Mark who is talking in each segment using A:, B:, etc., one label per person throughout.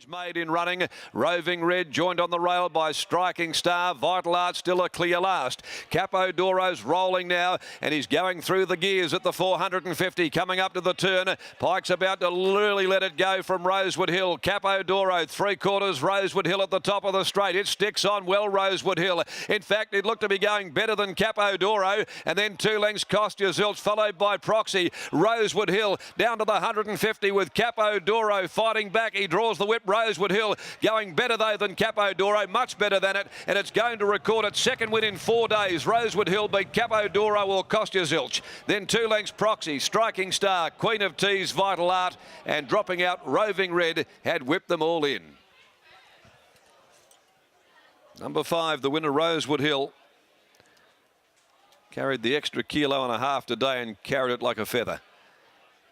A: Made in running, Roving Red joined on the rail by Striking Star. Vital Art still a clear last. Capo Doro's rolling now and he's going through the gears at the 450 coming up to the turn. Pike's about to really let it go from Rosewood Hill. Capo Doro, 3/4 Rosewood Hill at the top of the straight. It sticks on well, Rosewood Hill. In fact, it looked to be going better than Capo Doro, and then 2 lengths Kostya Zilch followed by Proxy. Rosewood Hill down to the 150 with Capo Doro fighting back. He draws the whip. Rosewood Hill going better though than Capo Doro, much better than it, and it's going to record its second win in 4 days. Rosewood Hill beat Capo Doro or Kostya Zilch. Then 2 lengths Proxy, Striking Star, Queen of Teas, Vital Art, and dropping out Roving Red had whipped them all in. Number 5, the winner, Rosewood Hill, carried the extra 1.5 kilos today and carried it like a feather.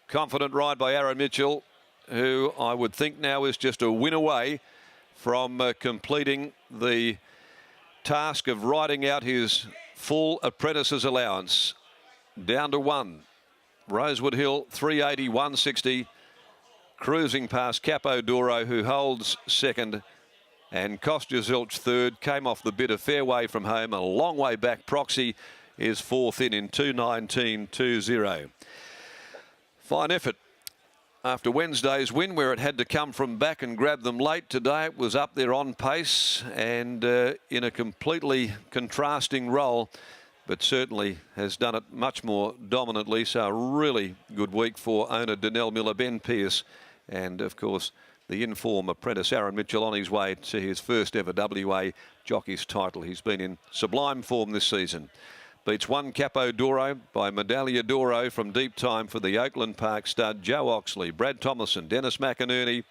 A: Confident ride by Aaron Mitchell, who I would think now is just a win away from completing the task of riding out his full apprentice's allowance. Down to 1. Rosewood Hill, 380, 160. Cruising past Capo Doro, who holds second. And Kostya Zilch third. Came off the bit a fair way from home. A long way back. Proxy is fourth in 2:19.20. Fine effort. After Wednesday's win, where it had to come from back and grab them late, today it was up there on pace and in a completely contrasting role, but certainly has done it much more dominantly. So a really good week for owner Donnell Miller, Ben Pearce, and of course the in-form apprentice Aaron Mitchell on his way to his first ever WA jockey's title. He's been in sublime form this season. Beats 1 Capo Doro by Medaglia Doro from deep time for the Oakland Park stud. Joe Oxley, Brad Thomason, Dennis McInerney,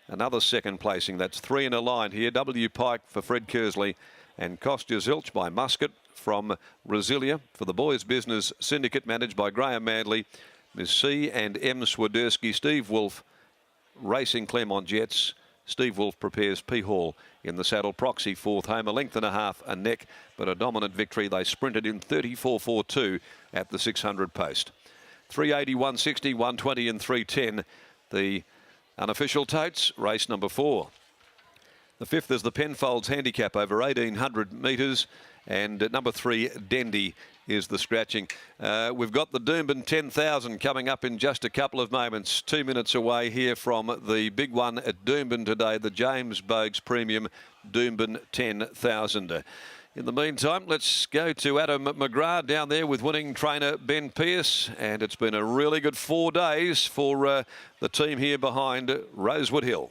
A: another second placing. That's 3 in a line here. W Pike for Fred Kersley and Kostya Zilch by Muscat from Resilia for the Boys Business Syndicate managed by Graham Manley. Ms. C and M Swiderski. Steve Wolfe racing Claremont Jets. Steve Wolfe prepares P. Hall in the saddle. Proxy fourth home, 1.5 lengths a neck, but a dominant victory. They sprinted in 34.42 at the 600 post. 380, 160, 120 and 310. The unofficial totes, race number 4. The 5th is the Penfolds Handicap over 1,800 metres. And number 3, Dendy, is the scratching. We've got the Doomben 10,000 coming up in just a couple of moments. 2 minutes away here from the big one at Doomben today, the James Bogues Premium Doomben 10,000. In the meantime, let's go to Adam McGrath down there with winning trainer Ben Pearce. And it's been a really good 4 days for the team here behind Rosewood Hill.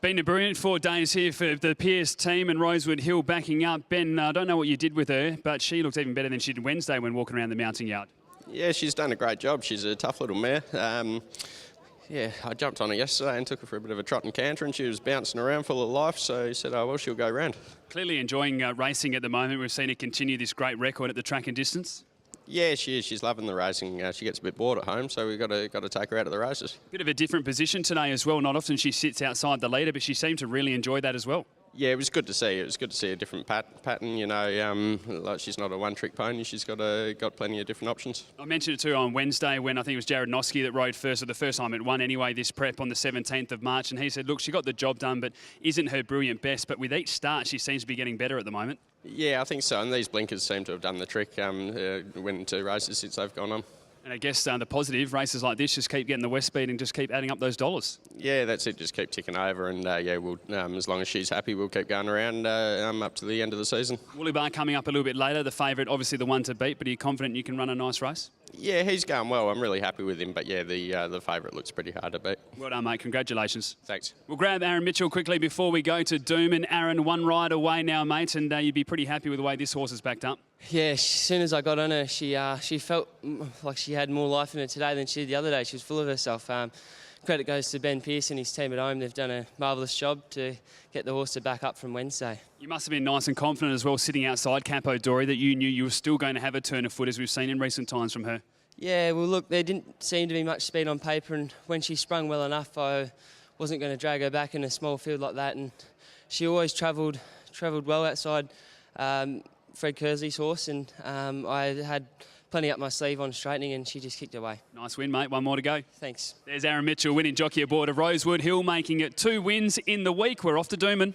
B: Been a brilliant 4 days here for the Pearce team and Rosewood Hill backing up. Ben, I don't know what you did with her, but she looks even better than she did Wednesday when walking around the mounting yard.
C: Yeah, she's done a great job. She's a tough little mare. Yeah, I jumped on her yesterday and took her for a bit of a trot and canter, and she was bouncing around full of life, so he said, oh, well, she'll go round.
B: Clearly enjoying racing at the moment. We've seen her continue this great record at the track and distance.
C: Yeah, she is. She's loving the racing. She gets a bit bored at home, so we've got to take her out of the races.
B: Bit of a different position today as well. Not often she sits outside the leader, but she seemed to really enjoy that as well.
C: Yeah, it was good to see. It was good to see a different pattern. You know, like she's not a one-trick pony. She's got plenty of different options.
B: I mentioned it too on Wednesday when I think it was Jared Noski that rode first, or the first time it won anyway, this prep on the 17th of March. And he said, look, she got the job done, but isn't her brilliant best. But with each start, she seems to be getting better at the moment.
C: Yeah, I think so. And these blinkers seem to have done the trick. Winning 2 races since they've gone on.
B: And I guess the positive, races like this just keep getting the West Speed and just keep adding up those dollars.
C: Yeah, that's it. Just keep ticking over, and yeah, we'll as long as she's happy, we'll keep going around up to the end of the season. Woolly
B: Bar coming up a little bit later, the favourite, obviously the one to beat, but are you confident you can run a nice race?
C: Yeah, he's going well. I'm really happy with him, but yeah, the favourite looks pretty hard to beat.
B: Well done, mate. Congratulations.
C: Thanks.
B: We'll grab Aaron Mitchell quickly before we go to Doomben. Aaron, 1 ride away now, mate, and you'd be pretty happy with the way this horse is backed up.
D: Yeah, as soon as I got on her, she felt like she had more life in her today than she did the other day. She was full of herself. Credit goes to Ben Pearce and his team at home. They've done a marvellous job to get the horse to back up from Wednesday.
B: You must have been nice and confident as well, sitting outside Capo Doro, that you knew you were still going to have a turn of foot, as we've seen in recent times from her.
D: Yeah, well, look, there didn't seem to be much speed on paper, and when she sprung well enough, I wasn't going to drag her back in a small field like that, and she always travelled well outside Fred Kersley's horse, and I had plenty up my sleeve on straightening, and she just kicked away.
B: Nice win, mate. One more to go.
D: Thanks.
B: There's Aaron Mitchell winning jockey aboard of Rosewood Hill, making it 2 wins in the week. We're off to Dooman.